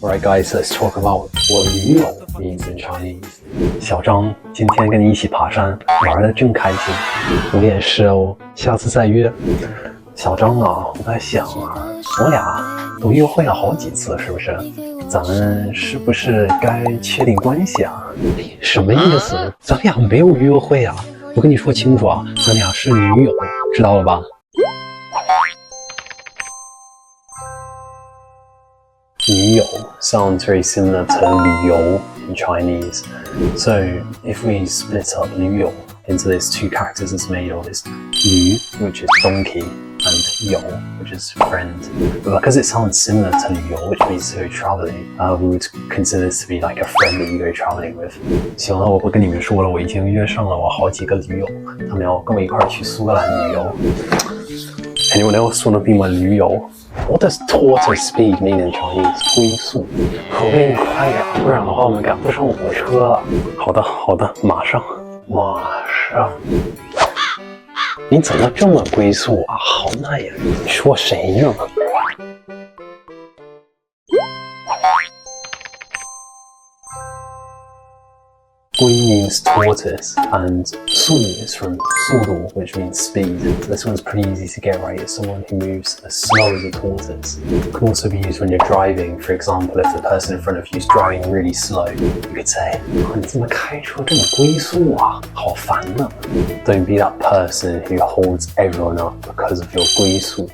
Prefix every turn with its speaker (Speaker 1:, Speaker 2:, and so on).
Speaker 1: Alright guys, let's talk about what 驴友 means in Chinese. 小张今天跟你一起爬山，玩得真开心。我也是哦，下次再约。小张啊，我在想啊，我俩都约会了好几次，是不是？咱们是不是该确定关系啊？什么意思？咱俩没有约会啊！我跟你说清楚啊，咱俩是驴友，知道了吧？驴友 sounds very similar to 旅游 in Chinese. So if we split up 驴友 into these two characters it's made of, is 驴, which is donkey, and 友, which is friend. But because it sounds similar to 旅游, which means to go traveling, we would consider this to be like a friend that you go traveling with. 行了，我不跟你们说了，我已经约上了我好几个驴友，他们要跟我一块儿去苏格兰旅游。Anyone else want to be my 驴友？What does tortoise speed mean in Chinese? 龟速。口令快点，不然的话我们赶不上火车了。好的，好的，马上。你怎么这么龟速啊？好慢呀！你说谁呢？龟 means tortoise, and 速 is from 速度, which means speed. This one's pretty easy to get right. It's someone who moves as slow as a tortoise. It can also be used when you're driving. For example, if the person in front of you is driving really slow, you could say, 你怎么开车这么龟速啊？好烦啊！ Don't be that person who holds everyone up because of your 龟速.